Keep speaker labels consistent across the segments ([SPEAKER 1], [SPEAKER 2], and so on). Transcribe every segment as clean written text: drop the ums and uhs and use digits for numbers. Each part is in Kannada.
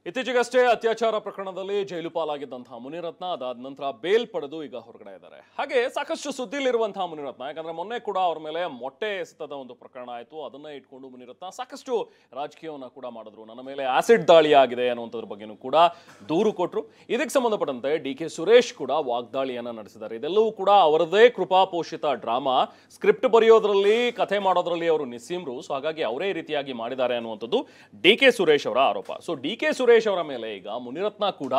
[SPEAKER 1] ಇತ್ತೀಚೆಗಷ್ಟೇ ಅತ್ಯಾಚಾರ ಪ್ರಕರಣದಲ್ಲಿ ಜೈಲು ಪಾಲಾಗಿದ್ದಂತಹ ಮುನಿರತ್ನ ಅದಾದ ನಂತರ ಬೇಲ್ ಪಡೆದು ಈಗ ಹೊರಗಡೆ ಇದ್ದಾರೆ. ಹಾಗೆ ಸಾಕಷ್ಟು ಸುದ್ದಿಲಿರುವಂತಹ ಮುನಿರತ್ನ, ಯಾಕಂದ್ರೆ ಮೊನ್ನೆ ಕೂಡ ಅವ್ರ ಮೇಲೆ ಮೊಟ್ಟೆ ಎಸೆತದ ಒಂದು ಪ್ರಕರಣ ಆಯಿತು. ಅದನ್ನ ಇಟ್ಕೊಂಡು ಮುನಿರತ್ನ ಸಾಕಷ್ಟು ರಾಜಕೀಯವನ್ನ ಕೂಡ ಮಾಡಿದ್ರು. ನನ್ನ ಮೇಲೆ ಆಸಿಡ್ ದಾಳಿ ಆಗಿದೆ ಅನ್ನುವಂಥದ್ರ ಬಗ್ಗೆನೂ ಕೂಡ ದೂರು ಕೊಟ್ಟರು. ಇದಕ್ಕೆ ಸಂಬಂಧಪಟ್ಟಂತೆ ಡಿ.ಕೆ. ಸುರೇಶ್ ಕೂಡ ವಾಗ್ದಾಳಿಯನ್ನ ನಡೆಸಿದ್ದಾರೆ. ಇದೆಲ್ಲವೂ ಕೂಡ ಅವರದೇ ಕೃಪಾಪೋಷಿತ ಡ್ರಾಮಾ. ಸ್ಕ್ರಿಪ್ಟ್ ಬರೆಯೋದ್ರಲ್ಲಿ, ಕಥೆ ಮಾಡೋದ್ರಲ್ಲಿ ಅವರು ನಿಸ್ಸೀಮ್ರು. ಸೊ ಹಾಗಾಗಿ ಅವರೇ ಈ ರೀತಿಯಾಗಿ ಮಾಡಿದ್ದಾರೆ ಅನ್ನುವಂಥದ್ದು ಡಿ.ಕೆ. ಸುರೇಶ್ ಅವರ ಆರೋಪ. ಸೊ ಡಿ.ಕೆ. ಸುರೇಶ್ ಅವರ ಮೇಲೆ ಈಗ ಮುನಿರತ್ನ ಕೂಡ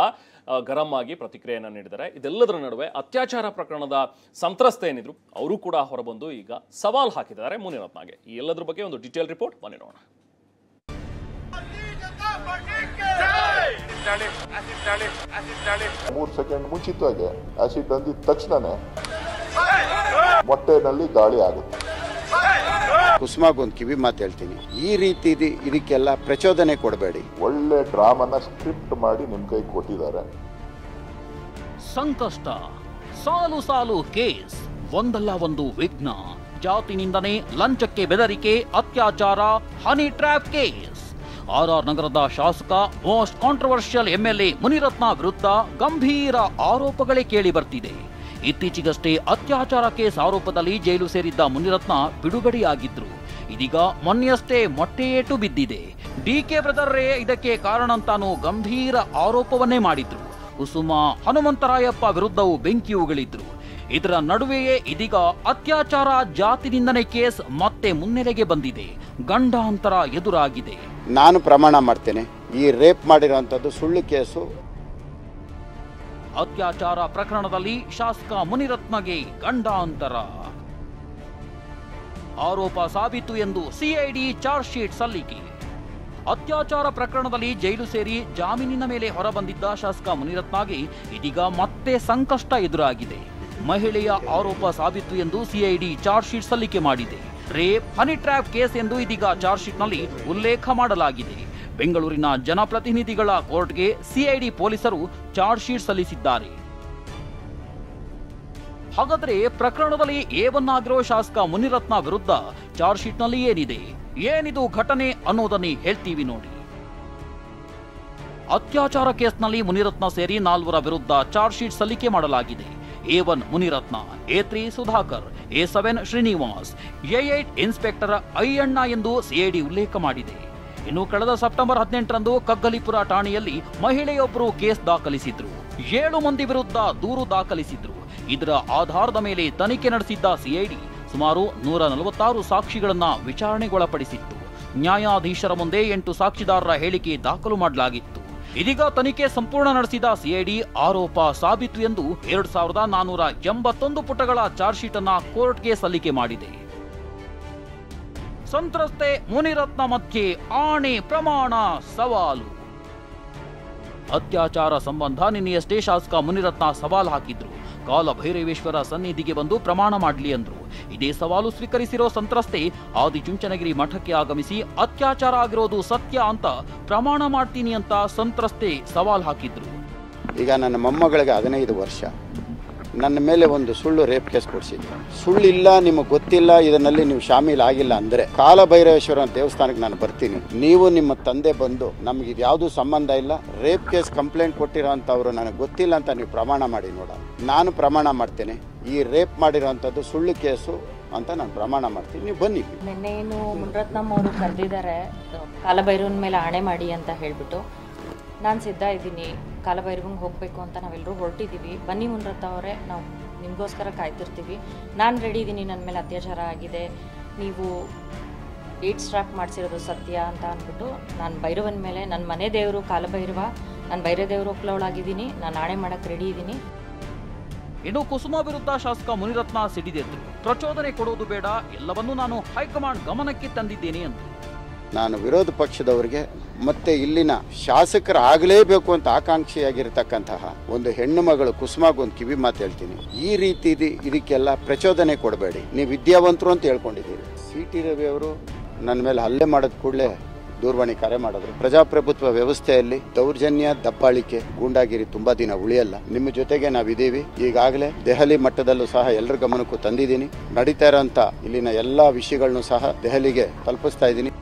[SPEAKER 1] ಗರಂ ಆಗಿ ಪ್ರತಿಕ್ರಿಯೆಯನ್ನು ನೀಡಿದ್ದಾರೆ. ಇದೆಲ್ಲದರ ನಡುವೆ ಅತ್ಯಾಚಾರ ಪ್ರಕರಣದ ಸಂತ್ರಸ್ತೆ ಏನಿದ್ರು ಅವರು ಕೂಡ ಹೊರಬಂದು ಈಗ ಸವಾಲ್ ಹಾಕಿದ್ದಾರೆ ಮುನಿರತ್ನಗೆ. ಈ ಎಲ್ಲದರ ಬಗ್ಗೆ ಒಂದು ಡೀಟೇಲ್ ರಿಪೋರ್ಟ್ ಬನ್ನಿ ನೋಡೋಣ.
[SPEAKER 2] 3 ಸೆಕೆಂಡ್ ಮುಂಚಿತವಾಗಿ ಆಸಿಡ್ ಅಂದಿದ ತಕ್ಷಣನೇ ಮೊಟ್ಟೆನಲ್ಲಿ ದಾಳಿ ಆಗುತ್ತೆ.
[SPEAKER 3] ಕುಸುಮಾಗೊಂದು ಕಿವಿ ಮಾತು ಹೇಳ್ತೀನಿ, ಈ ರೀತಿ ಇದಕ್ಕೆಲ್ಲ ಪ್ರಚೋದನೆ ಕೊಡಬೇಡಿ.
[SPEAKER 2] ಒಳ್ಳೆ ಡ್ರಾಮನ ಸ್ಕ್ರಿಪ್ಟ್ ಮಾಡಿ ನಿಮ್ ಕೈ ಕೊಟ್ಟಿದ್ದಾರೆ.
[SPEAKER 4] ಸಂಕಷ್ಟ, ಸಾಲು ಸಾಲು ಕೇಸ್, ಒಂದಲ್ಲ ಒಂದು ವಿಘ್ನ, ಜಾತಿ ನಿಂದನೆ, ಲಂಚಕ್ಕೆ ಬೆದರಿಕೆ, ಅತ್ಯಾಚಾರ, ಹನಿ ಟ್ರ್ಯಾಪ್ ಕೇಸ್. ಆರ್ ನಗರದ ಶಾಸಕ ಮೋಸ್ಟ್ ಕಾಂಟ್ರವರ್ಷಿಯಲ್ ಎಂಎಲ್ಎ ಮುನಿರತ್ನ ವಿರುದ್ಧ ಗಂಭೀರ ಆರೋಪಗಳೇ ಕೇಳಿ ಬರ್ತಿದೆ. ಇತ್ತೀಚೆಗಷ್ಟೇ ಅತ್ಯಾಚಾರ ಕೇಸ್ ಆರೋಪದಲ್ಲಿ ಜೈಲು ಸೇರಿದ್ದ ಮುನಿರತ್ನ ಬಿಡುಗಡೆಯಾಗಿದ್ರು. ಇದೀಗ ಮೊನ್ನೆಯಷ್ಟೇ ಮೊಟ್ಟೆಯೇಟು ಬಿದ್ದಿದೆ. ಡಿ.ಕೆ. ಬ್ರದರ್ರೇ ಇದಕ್ಕೆ ಕಾರಣ ಅಂತಾನು ಗಂಭೀರ ಆರೋಪವನ್ನೇ ಮಾಡಿದ್ರು. ಕುಸುಮ, ಹನುಮಂತರಾಯಪ್ಪ ವಿರುದ್ಧವೂ ಬೆಂಕಿ ಉಗಳಿದ್ರು. ಇದರ ನಡುವೆಯೇ ಇದೀಗ ಅತ್ಯಾಚಾರ, ಜಾತಿ ನಿಂದನೆ ಕೇಸ್ ಮತ್ತೆ ಮುನ್ನೆಲೆಗೆ ಬಂದಿದೆ. ಗಂಡಾಂತರ ಎದುರಾಗಿದೆ.
[SPEAKER 3] ನಾನು ಪ್ರಮಾಣ ಮಾಡ್ತೇನೆ, ಈ ರೇಪ್ ಮಾಡಿರುವಂತದ್ದು ಸುಳ್ಳು ಕೇಸು.
[SPEAKER 4] ಅತ್ಯಾಚಾರ ಪ್ರಕರಣದಲ್ಲಿ ಶಾಸಕ ಮುನಿರತ್ನಗೆ ಗಂಡಾಂತರ. ಆರೋಪ ಸಾಬೀತು ಎಂದು ಸಿಐಡಿ ಚಾರ್ಜ್ ಶೀಟ್ ಸಲ್ಲಿಕೆ. ಅತ್ಯಾಚಾರ ಪ್ರಕರಣದಲ್ಲಿ ಜೈಲು ಸೇರಿ ಜಾಮೀನಿನ ಮೇಲೆ ಹೊರಬಂದಿದ್ದ ಶಾಸಕ ಮುನಿರತ್ನಗೆ ಇದೀಗ ಮತ್ತೆ ಸಂಕಷ್ಟ ಎದುರಾಗಿದೆ. ಮಹಿಳೆಯ ಆರೋಪ ಸಾಬೀತು ಎಂದು ಸಿಐಡಿ ಚಾರ್ಜ್ ಶೀಟ್ ಸಲ್ಲಿಕೆ ಮಾಡಿದೆ. ರೇಪ್, ಹನಿ ಟ್ರ್ಯಾಪ್ ಕೇಸ್ ಎಂದು ಇದೀಗ ಚಾರ್ಜ್ ಶೀಟ್ನಲ್ಲಿ ಉಲ್ಲೇಖ ಮಾಡಲಾಗಿದೆ. ಬೆಂಗಳೂರಿನ ಜನಪ್ರತಿನಿಧಿಗಳ ಕೋರ್ಟ್ಗೆ ಸಿಐಡಿ ಪೊಲೀಸರು ಚಾರ್ಜ್ ಶೀಟ್ ಸಲ್ಲಿಸಿದ್ದಾರೆ. ಹಾಗಾದರೆ ಪ್ರಕರಣದಲ್ಲಿ ಏವನ್ನಾಗಿರೋ ಶಾಸಕ ಮುನಿರತ್ನ ವಿರುದ್ಧ ಚಾರ್ಜ್ ಶೀಟ್ನಲ್ಲಿ ಏನಿದು ಘಟನೆ ಅನ್ನೋದನ್ನೇ ಹೇಳ್ತೀವಿ ನೋಡಿ. ಅತ್ಯಾಚಾರ ಕೇಸ್ನಲ್ಲಿ ಮುನಿರತ್ನ ಸೇರಿ 4 ವಿರುದ್ಧ ಚಾರ್ಜ್ ಶೀಟ್ ಸಲ್ಲಿಕೆ ಮಾಡಲಾಗಿದೆ. A1 Munirathna, A3 Sudhakar, A7 Srinivas, A8 inspector Ayyanna ಎಂದು ಸಿಐಡಿ ಉಲ್ಲೇಖ ಮಾಡಿದೆ. ಇನ್ನು ಕಳೆದ ಸೆಪ್ಟೆಂಬರ್ 18ರಂದು ಕಗ್ಗಲಿಪುರ ಠಾಣೆಯಲ್ಲಿ ಮಹಿಳೆಯೊಬ್ಬರು ಕೇಸ್ ದಾಖಲಿಸಿದ್ರು. 7 ಮಂದಿ ವಿರುದ್ಧ ದೂರು ದಾಖಲಿಸಿದ್ರು. ಇದರ ಆಧಾರದ ಮೇಲೆ ತನಿಖೆ ನಡೆಸಿದ್ದ ಸಿಐಡಿ ಸುಮಾರು 146 ಸಾಕ್ಷಿಗಳನ್ನ ವಿಚಾರಣೆಗೊಳಪಡಿಸಿತ್ತು. ನ್ಯಾಯಾಧೀಶರ ಮುಂದೆ 8 ಸಾಕ್ಷಿದಾರರ ಹೇಳಿಕೆ ದಾಖಲು ಮಾಡಲಾಗಿತ್ತು. ಇದೀಗ ತನಿಖೆ ಸಂಪೂರ್ಣ ನಡೆಸಿದ ಸಿಐಡಿ ಆರೋಪ ಸಾಬೀತು ಎಂದು 2481 ಪುಟಗಳ ಚಾರ್ಜ್ ಶೀಟ್ ಅನ್ನ ಕೋರ್ಟ್ಗೆ ಸಲ್ಲಿಕೆ ಮಾಡಿದೆ. ಸಂತ್ರಸ್ತೆ ಮುನಿರತ್ನ ಮಧ್ಯೆ ಆಣೆ ಪ್ರಮಾಣ ಸವಾಲು. ಅತ್ಯಾಚಾರ ಸಂಬಂಧ ನಿನ್ನೆಯಷ್ಟೇ ಶಾಸಕ ಮುನಿರತ್ನ ಸವಾಲು ಹಾಕಿದ್ರು. ಕಾಲಭೈರವೇಶ್ವರ ಸನ್ನಿಧಿಗೆ ಬಂದು ಪ್ರಮಾಣ ಮಾಡಲಿ ಅಂದ್ರು. ಇದೇ ಸವಾಲು ಸ್ವೀಕರಿಸಿರೋ ಸಂತ್ರಸ್ತೆ ಆದಿಚುಂಚನಗಿರಿ ಮಠಕ್ಕೆ ಆಗಮಿಸಿ ಅತ್ಯಾಚಾರ ಆಗಿರೋದು ಸತ್ಯ ಅಂತ ಪ್ರಮಾಣ ಮಾಡ್ತೀನಿ ಅಂತ ಸಂತ್ರಸ್ತೆ ಸವಾಲು ಹಾಕಿದ್ರು.
[SPEAKER 3] ಈಗ ನನ್ನ ಮೊಮ್ಮಗಳಿಗೆ 15 ವರ್ಷ, ನನ್ನ ಮೇಲೆ ಒಂದು ಸುಳ್ಳು ರೇಪ್ ಕೇಸ್ ಕೊಡಿಸಿದ್ರು. ಸುಳ್ಳಿಲ್ಲ, ನಿಮಗೆ ಗೊತ್ತಿಲ್ಲ, ಇದರಲ್ಲಿ ನೀವು ಶಾಮೀಲ್ ಆಗಿಲ್ಲ ಅಂದರೆ ಕಾಲಭೈರವೇಶ್ವರ ದೇವಸ್ಥಾನಕ್ಕೆ ನಾನು ಬರ್ತೀನಿ. ನೀವು ನಿಮ್ಮ ತಂದೆ ಬಂದು ನಮ್ಗೆ ಇದು ಯಾವುದು ಸಂಬಂಧ ಇಲ್ಲ, ರೇಪ್ ಕೇಸ್ ಕಂಪ್ಲೇಂಟ್ ಕೊಟ್ಟಿರೋಂಥವ್ರು ನನಗೆ ಗೊತ್ತಿಲ್ಲ ಅಂತ ನೀವು ಪ್ರಮಾಣ ಮಾಡಿ ನೋಡ. ನಾನು ಪ್ರಮಾಣ ಮಾಡ್ತೇನೆ, ಈ ರೇಪ್ ಮಾಡಿರೋಂಥದ್ದು ಸುಳ್ಳು ಕೇಸು ಅಂತ ನಾನು ಪ್ರಮಾಣ ಮಾಡ್ತೀನಿ, ನೀವು ಬನ್ನಿ.
[SPEAKER 5] ನಿನ್ನೇನು ಮುನಿರತ್ನಮ್ಮ ಅವರು ಕರೆದಿದ್ದಾರೆ ಕಾಲಭೈರವನ ಮೇಲೆ ಆಣೆ ಮಾಡಿ ಅಂತ ಹೇಳಿಬಿಟ್ಟು. ನಾನು ಸಿದ್ಧ ಇದ್ದೀನಿ, ಕಾಲಭೈರವಂಗೆ ಹೋಗಬೇಕು ಅಂತ ನಾವೆಲ್ಲರೂ ಹೊರಟಿದ್ದೀವಿ. ಬನ್ನಿ ಮುನಿರತ್ನ ಅವರೇ, ನಾವು ನಿಮಗೋಸ್ಕರ ಕಾಯ್ತಿರ್ತೀವಿ. ನಾನು ರೆಡಿ ಇದ್ದೀನಿ, ನನ್ನ ಮೇಲೆ ಅತ್ಯಾಚಾರ ಆಗಿದೆ, ನೀವು 8 ಸ್ಟ್ರಾಪ್ ಮಾಡಿಸಿರೋದು ಸತ್ಯ ಅಂತ ಅಂದ್ಬಿಟ್ಟು ನಾನು ಭೈರವನ ಮೇಲೆ, ನನ್ನ ಮನೆ ದೇವರು ಕಾಲಭೈರವ, ನಾನು ಭೈರವ ದೇವರು ಒಕ್ಲವಳಾಗಿದ್ದೀನಿ, ನಾನು ಆಣೆ ಮಾಡೋಕ್ಕೆ ರೆಡಿ ಇದ್ದೀನಿ.
[SPEAKER 4] ಇನ್ನು ಕುಸುಮ ವಿರುದ್ಧ ಶಾಸಕ ಮುನಿರತ್ನ ಸಿಡಿದೆದ್ರು. ಪ್ರಚೋದನೆ ಕೊಡೋದು ಬೇಡ, ಎಲ್ಲವನ್ನೂ ನಾನು ಹೈಕಮಾಂಡ್ ಗಮನಕ್ಕೆ ತಂದಿದ್ದೇನೆ ಅಂತ.
[SPEAKER 3] ನಾನು ವಿರೋಧ ಪಕ್ಷದವರಿಗೆ ಮತ್ತೆ ಇಲ್ಲಿನ ಶಾಸಕರಾಗಲೇಬೇಕು ಅಂತ ಆಕಾಂಕ್ಷಿಯಾಗಿರ್ತಕ್ಕಂತಹ ಒಂದು ಹೆಣ್ಣು ಮಗಳು ಕುಸುಮಾಗೊಂದು ಕಿವಿ ಮಾತು ಹೇಳ್ತೀನಿ, ಈ ರೀತಿ ಇದಕ್ಕೆಲ್ಲ ಪ್ರಚೋದನೆ ಕೊಡಬೇಡಿ. ನೀವು ವಿದ್ಯಾವಂತರು ಅಂತ ಹೇಳ್ಕೊಂಡಿದ್ದೀರಿ. ಸಿ.ಟಿ. ರವಿ ಅವರು ನನ್ನ ಮೇಲೆ ಹಲ್ಲೆ ಮಾಡಿದ ಕೂಡಲೇ ದೂರವಾಣಿ ಕರೆ ಮಾಡಿದ್ರು. ಪ್ರಜಾಪ್ರಭುತ್ವ ವ್ಯವಸ್ಥೆಯಲ್ಲಿ ದೌರ್ಜನ್ಯ, ದಬ್ಬಾಳಿಕೆ, ಗೂಂಡಾಗಿರಿ ತುಂಬಾ ದಿನ ಉಳಿಯಲ್ಲ. ನಿಮ್ಮ ಜೊತೆಗೆ ನಾವಿದ್ದೀವಿ. ಈಗಾಗಲೇ ದೆಹಲಿ ಮಟ್ಟದಲ್ಲೂ ಸಹ ಎಲ್ಲರ ಗಮನಕ್ಕೂ ತಂದಿದ್ದೀನಿ. ನಡೀತಾ ಇರೋಂಥ ಇಲ್ಲಿನ ಎಲ್ಲಾ ವಿಷಯಗಳನ್ನು ಸಹ ದೆಹಲಿಗೆ ತಲುಪಿಸ್ತಾ ಇದ್ದೀನಿ.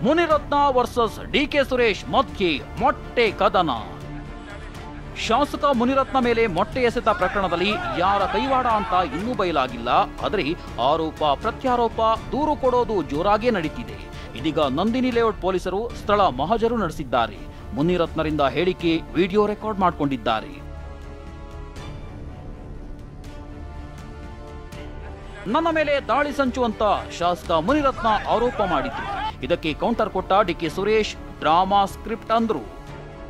[SPEAKER 4] ಮುನಿರತ್ನ ವರ್ಸಸ್ ಡಿಕೆ ಸುರೇಶ್ ಮಧ್ಯೆ ಮೊಟ್ಟೆ ಕದನ. ಶಾಸಕ ಮುನಿರತ್ನ ಮೇಲೆ ಮೊಟ್ಟೆ ಎಸೆತ ಪ್ರಕರಣದಲ್ಲಿ ಯಾರ ಕೈವಾಡ ಅಂತ ಇನ್ನೂ ಬಯಲಾಗಿಲ್ಲ. ಆದರೆ ಆರೋಪ ಪ್ರತ್ಯಾರೋಪ ದೂರು ಕೊಡೋದು ಜೋರಾಗೇ ನಡೀತಿದೆ. ಇದೀಗ ನಂದಿನಿ ಲೇಔಟ್ ಪೊಲೀಸರು ಸ್ಥಳ ಮಹಜರು ನಡೆಸಿದ್ದಾರೆ. ಮುನಿರತ್ನರಿಂದ ಹೇಳಿಕೆ ವಿಡಿಯೋ ರೆಕಾರ್ಡ್ ಮಾಡಿಕೊಂಡಿದ್ದಾರೆ. ನನ್ನ ಮೇಲೆ ದಾಳಿ ಸಂಚು ಅಂತ ಶಾಸಕ ಮುನಿರತ್ನ ಆರೋಪ ಮಾಡಿದ್ರು. ಇದಕ್ಕೆ ಕೌಂಟರ್ ಕೊಟ್ಟ ಡಿಕೆ ಸುರೇಶ್ ಡ್ರಾಮಾ ಸ್ಕ್ರಿಪ್ಟ್ ಅಂದ್ರು.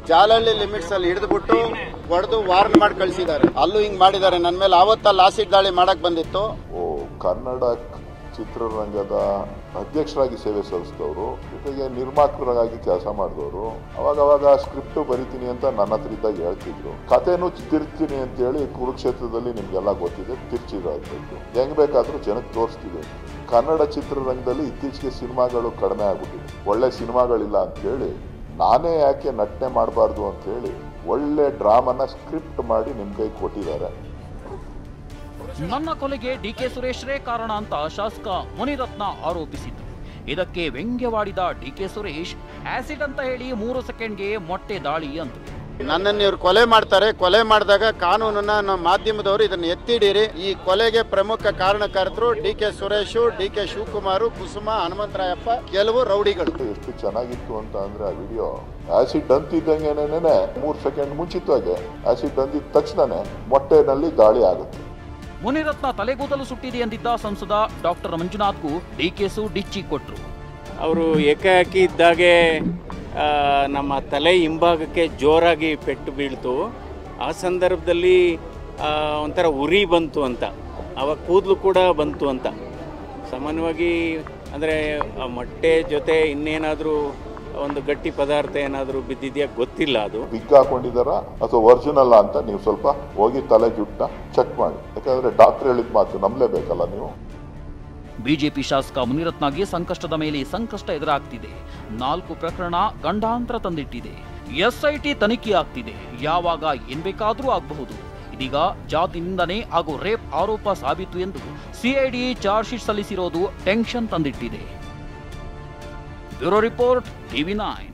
[SPEAKER 3] ಜಾಲಹಳ್ಳಿ ಲಿಮಿಟ್ಸ್ ಅಲ್ಲಿ ಹಿಡಿದ್ಬಿಟ್ಟು ಹೊಡೆದು ವಾರ್ನ್ ಮಾಡಿ ಕಳಿಸಿದ್ದಾರೆ. ಅಲ್ಲೂ ಹಿಂಗ್ ಮಾಡಿದ್ದಾರೆ ನನ್ನ ಮೇಲೆ. ಆವತ್ತಲ್ಲಿ ಆಸಿಡ್ ದಾಳಿ ಮಾಡಕ್ ಬಂದಿತ್ತು.
[SPEAKER 2] ಕನ್ನಡ ಚಿತ್ರರಂಗದ ಅಧ್ಯಕ್ಷರಾಗಿ ಸೇವೆ ಸಲ್ಲಿಸಿದವರು, ಜೊತೆಗೆ ನಿರ್ಮಾಪಕರಾಗಿ ಕೆಲಸ ಮಾಡಿದವರು, ಅವಾಗ ಸ್ಕ್ರಿಪ್ಟ್ ಬರಿತೀನಿ ಅಂತ ನನ್ನ ಹತ್ರ ಇದ್ದಾಗ ಹೇಳ್ತಿದ್ರು. ಕಥೆನೂ ತಿರ್ತೀನಿ ಅಂತ ಹೇಳಿ ಕುರುಕ್ಷೇತ್ರದಲ್ಲಿ ನಿಮ್ಗೆಲ್ಲ ಗೊತ್ತಿದೆ, ತಿರ್ಚಿರೋದು ಹೆಂಗ್ ಬೇಕಾದ್ರೂ ಜನಕ್ಕೆ ತೋರಿಸ್ತಿದೆ. ಕನ್ನಡ ಚಿತ್ರರಂಗದಲ್ಲಿ ಇತ್ತೀಚೆಗೆ ಸಿನಿಮಾಗಳು ಕಡಿಮೆ ಆಗ್ಬಿಟ್ಟಿದೆ. ಒಳ್ಳೆ ಸಿನಿಮಾಗಳಿಲ್ಲ ಅಂತ ಹೇಳಿ ನಾನೇ ಯಾಕೆ ನಟನೆ ಮಾಡಬಾರ್ದು ಅಂತ ಹೇಳಿ ಒಳ್ಳೆ ಡ್ರಾಮನ ಸ್ಕ್ರಿಪ್ಟ್ ಮಾಡಿ ನಿಮ್ ಕೈ ಕೊಟ್ಟಿದ್ದಾರೆ.
[SPEAKER 4] ನನ್ನ ಕೊಲೆಗೆ ಡಿಕೆ ಸುರೇಶ್ರೇ ಕಾರಣ ಅಂತ ಶಾಸಕ ಮುನಿರತ್ನ ಆರೋಪಿಸಿದ್ರು. ಇದಕ್ಕೆ ವ್ಯಂಗ್ಯವಾಡಿದ ಡಿಕೆ ಸುರೇಶ್ ಆಸಿಡ್ ಅಂತ ಹೇಳಿ 3 ಸೆಕೆಂಡ್ಗೆ ಮೊಟ್ಟೆ ದಾಳಿ ಅಂದ್ರು.
[SPEAKER 3] ನನ್ನನ್ನು ಇವ್ರು ಕೊಲೆ ಮಾಡ್ತಾರೆ. ಕೊಲೆ ಮಾಡಿದಾಗ ಕಾನೂನನ್ನ ನಮ್ಮ ಮಾಧ್ಯಮದವರು ಇದನ್ನ ಎತ್ತಿಡಿರಿ. ಈ ಕೊಲೆಗೆ ಪ್ರಮುಖ ಕಾರಣಕರ್ತರು ಡಿಕೆ ಸುರೇಶ್, ಡಿಕೆ ಶಿವಕುಮಾರ್, ಕುಸುಮ, ಹನುಮಂತರಾಯಪ್ಪ, ಕೆಲವು ರೌಡಿಗಳು.
[SPEAKER 2] ಎಷ್ಟು ಚೆನ್ನಾಗಿತ್ತು ಅಂತ ಅಂದ್ರೆ ಆ ವಿಡಿಯೋ ಆಸಿಡ್ ಅಂತಿದ್ದಂಗೆನೇನೆ 3 ಸೆಕೆಂಡ್ ಮುಂಚಿತವಾಗಿ ಆಸಿಡ್ ಅಂದಿದ ತಕ್ಷಣನೇ ಮೊಟ್ಟೆನಲ್ಲಿ ದಾಳಿ ಆಗುತ್ತೆ.
[SPEAKER 4] ಮುನಿರತ್ನ ತಲೆಗೂದಲು ಸುಟ್ಟಿದೆ ಎಂದಿದ್ದ ಸಂಸದ ಡಾಕ್ಟರ್ ಮಂಜುನಾಥ್ಗೂ ಡಿಕೆಸು ಡಿಚ್ಚಿ ಕೊಟ್ರು.
[SPEAKER 6] ಅವರು ಏಕಾಏಕಿ ಇದ್ದಾಗೆ ನಮ್ಮ ತಲೆ ಹಿಂಭಾಗಕ್ಕೆ ಜೋರಾಗಿ ಪೆಟ್ಟು ಬೀಳ್ತು. ಆ ಸಂದರ್ಭದಲ್ಲಿ ಒಂಥರ ಉರಿ ಬಂತು ಅಂತ, ಆವಾಗ ಕೂದಲು ಕೂಡ ಬಂತು ಅಂತ. ಸಾಮಾನ್ಯವಾಗಿ ಅಂದರೆ ಮೊಟ್ಟೆ ಜೊತೆ ಇನ್ನೇನಾದರೂ ಒಂದು ಗಟ್ಟಿ ಪದಾರ್ಥ ಏನಾದರೂ ಬಿದ್ದಿದೆಯಾ ಗೊತ್ತಿಲ್ಲ. ಅದು
[SPEAKER 2] ಬಿಗ್ ಹಾಕೊಂಡಿದಾರ ಅಥವಾ ಒರಿಜಿನಲ್ ಅಂತ ನೀವು ಸ್ವಲ್ಪ ಹೋಗಿ ತಲೆ ಜುಟ್ಟ ಚೆಕ್ ಮಾಡಿ. ಯಾಕಂದ್ರೆ ಡಾಕ್ಟರ್ ಹೇಳಿದ ಮಾತು ನಂಬಲೇಬೇಕಲ್ಲ ನೀವು.
[SPEAKER 4] ಬಿಜೆಪಿ ಶಾಸಕ ಮುನಿರತ್ನಗೆ ಸಂಕಷ್ಟದ ಮೇಲೆ ಸಂಕಷ್ಟ ಎದುರಾಗ್ತಿದೆ. 4 ಪ್ರಕರಣ ಗಂಡಾಂತರ ತಂದಿಟ್ಟಿದೆ. ಎಸ್ಐಟಿ ತನಿಖೆ ಆಗ್ತಿದೆ. ಯಾವಾಗ ಏನ್ ಬೇಕಾದ್ರೂ ಆಗಬಹುದು. ಇದೀಗ ಜಾತಿ ನಿಂದನೆ ಹಾಗೂ ರೇಪ್ ಆರೋಪ ಸಾಬೀತು ಎಂದು ಸಿಐಡಿ ಚಾರ್ಜ್ ಶೀಟ್ ಸಲ್ಲಿಸಿರೋದು ಟೆನ್ಷನ್ ತಂದಿಟ್ಟಿದೆ. Bureau report, TV9.